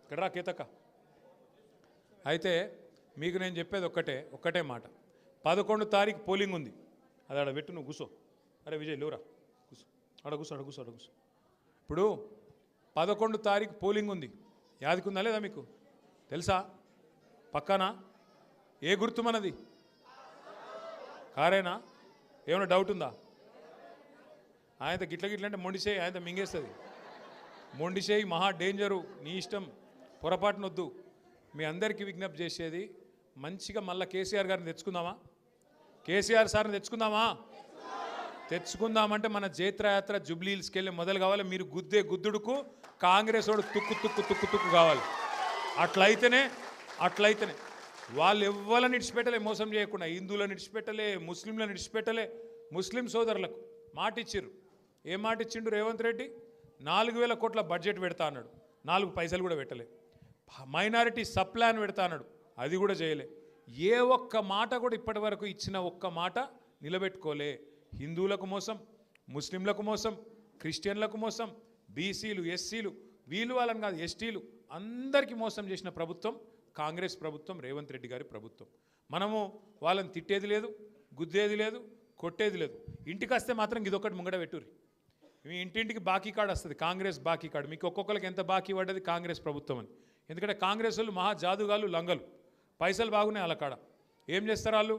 ఇక్కడ రా కేతక్క. అయితే మీకు నేను చెప్పేది ఒక్కటే మాట. 11 తారీఖు పోలింగ్ ఉంది. అది ఆడ పెట్టు, నువ్వు కూసో. అరే విజయ్ లేవురా, కూసో, ఆడ కూసో. ఇప్పుడు 11 తారీఖు పోలింగ్ ఉంది. యాదికుందా లేదా మీకు? తెలుసా? పక్కానా? ఏ గుర్తు మనది? కారేనా? ఏమైనా డౌట్ ఉందా? ఆయన గిట్ల అంటే మొండిసేయి, ఆయన మింగేస్తుంది. మొండిసేయి మహా డేంజరు. నీ ఇష్టం, పొరపాటునొద్దు. మీ అందరికీ విజ్ఞప్తి చేసేది, మంచిగా మళ్ళీ కేసీఆర్ గారిని తెచ్చుకుందామా? కేసీఆర్ సార్ని తెచ్చుకుందామంటే మన జైత్రయాత్ర జూబ్లీహిల్స్కి వెళ్ళి మొదలు కావాలి. మీరు గుద్దుడుకు కాంగ్రెస్ వాడు తుక్కు కావాలి. అట్లయితేనే వాళ్ళు ఎవ్వరని ఇడిచిపెట్టలే, మోసం చేయకుండా. హిందువులను ఇడిచిపెట్టలే, ముస్లింలను ఇడిచిపెట్టలే. ముస్లిం సోదరులకు మాట ఇచ్చిర్రు. ఏం మాట ఇచ్చిండు రేవంత్ రెడ్డి? 4000 కోట్ల బడ్జెట్ పెడతా అన్నాడు. 4 పైసలు కూడా పెట్టలే. మైనారిటీ సప్లాన్ పెడతా అన్నాడు, అది కూడా చేయలే. ఏ ఒక్క మాట కూడా ఇప్పటి వరకు ఇచ్చిన ఒక్క మాట నిలబెట్టుకోలే. హిందువులకు మోసం, ముస్లింలకు మోసం, క్రిస్టియన్లకు మోసం, బీసీలు, ఎస్సీలు, వీళ్ళు వాళ్ళని కాదు, ఎస్టీలు అందరికీ మోసం చేసిన ప్రభుత్వం కాంగ్రెస్ ప్రభుత్వం, రేవంత్ రెడ్డి గారి ప్రభుత్వం. మనము వాళ్ళని తిట్టేది లేదు, గుద్దేది లేదు, కొట్టేది లేదు. ఇంటికి వస్తే మాత్రం ఇదొకటి ముంగడ పెట్టుర్రి. మీ ఇంటింటికి బాకీ కార్డు వస్తుంది, కాంగ్రెస్ బాకీ కార్డు. మీకు ఒక్కొక్కరికి ఎంత బాకీ పడ్డది కాంగ్రెస్ ప్రభుత్వం అని. ఎందుకంటే కాంగ్రెస్ వాళ్ళు మహా జాదుగాలు, లంగలు. పైసలు బాగున్నాయి వాళ్ళ కాడ. ఏం చేస్తారు వాళ్ళు?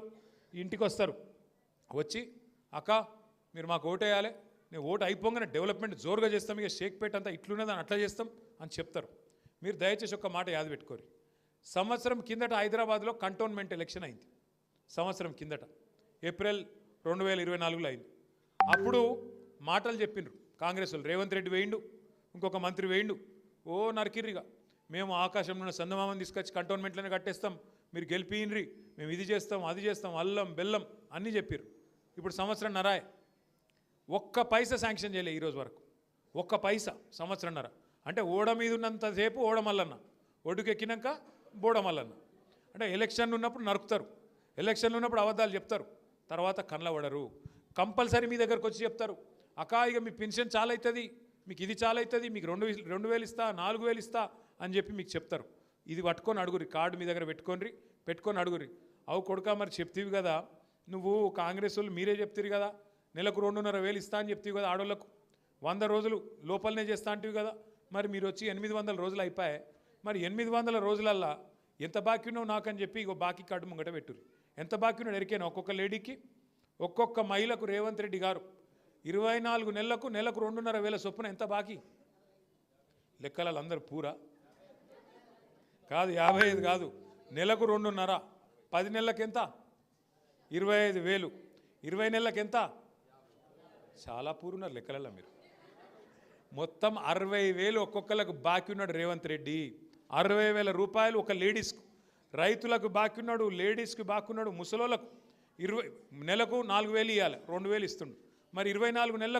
ఇంటికి వస్తారు, వచ్చి అక్క మీరు మాకు ఓటేయాలి, నేను ఓటు అయిపోగానే డెవలప్మెంట్ జోరుగా చేస్తాం, ఇక షేక్పేట అంతా ఇట్లున్నదని అట్లా చేస్తాం అని చెప్తారు. మీరు దయచేసి ఒక్క మాట యాద పెట్టుకోరు. సంవత్సరం కిందట హైదరాబాద్లో కంటోన్మెంట్ ఎలక్షన్ అయింది. సంవత్సరం కిందట ఏప్రిల్ 2024లో అయింది. అప్పుడు మాటలు చెప్పిండ్రు కాంగ్రెస్ వాళ్ళు. రేవంత్ రెడ్డి వేయిండు, ఇంకొక మంత్రి వేయిండు, ఓ నరికిర్రిగా. మేము ఆకాశంలో సందమామని తీసుకొచ్చి కంటోన్మెంట్లోనే కట్టేస్తాం, మీరు గెలిపినరి, మేము ఇది చేస్తాం, అది చేస్తాం, అల్లం బెల్లం అన్నీ చెప్పారు. ఇప్పుడు సంవత్సరంన్నర ఒక్క పైసా శాంక్షన్ చేయలే ఈరోజు వరకు. ఒక్క పైసా సంవత్సరంన్నర. అంటే ఓడ మీద ఉన్నంతసేపు ఓడమల్లన్న, ఒడ్డుకెక్కినాక బోడమల్లన్న. అంటే ఎలక్షన్లు ఉన్నప్పుడు నరుకుతారు, ఎలక్షన్లు ఉన్నప్పుడు అబద్ధాలు చెప్తారు, తర్వాత కళ్ళబడరు. కంపల్సరీ మీ దగ్గరకు వచ్చి చెప్తారు, అక్క ఇక మీ పెన్షన్ చాలా అవుతుంది, మీకు ఇది చాలా అవుతుంది, మీకు 2000 ఇస్తా, 4000 ఇస్తా అని చెప్పి మీకు చెప్తారు. ఇది పట్టుకొని అడుగురి, కార్డు మీ దగ్గర పెట్టుకొని అడుగురి. అవు కొడుకా మరి చెప్తీవి కదా నువ్వు, కాంగ్రెస్ వాళ్ళు మీరే చెప్తారు కదా, నెలకు 2500 ఇస్తా అని చెప్తీవి కదా, ఆడోళ్ళకు 100 రోజులు లోపలనే చేస్తా అంటివి కదా, మరి మీరు వచ్చి 800 రోజులు అయిపోయాయి. మరి 800 రోజులల్లా ఎంత బాకీ ఉన్నావు నాకని చెప్పి ఇగో బాకీ కార్డు ముంగట పెట్టుర్రి. ఎంత బాకీ ఉన్నాడు ఎరికేనా? ఒక్కొక్క లేడీకి, ఒక్కొక్క మహిళకు రేవంత్ రెడ్డి గారు 24 నెలలకు నెలకు 2500 చొప్పున ఎంత బాకీ? లెక్కలలో అందరు పూరా కాదు, 55 కాదు, నెలకు 2.5, 10 నెలలకు ఎంత? 25,000, 20 నెలలకు ఎంత? చాలా పూరున్నారు లెక్కలలో మీరు. మొత్తం 60,000 ఒక్కొక్కరికి బాకీ ఉన్నాడు రేవంత్ రెడ్డి. 60,000 రూపాయలు ఒక లేడీస్కు. రైతులకు బాకీ ఉన్నాడు, లేడీస్కి బాకీ ఉన్నాడు, ముసలోళ్ళకు నెలకు 4,000 ఇవ్వాలి, 2,000 ఇస్తుండు. మరి 24 నెలలకు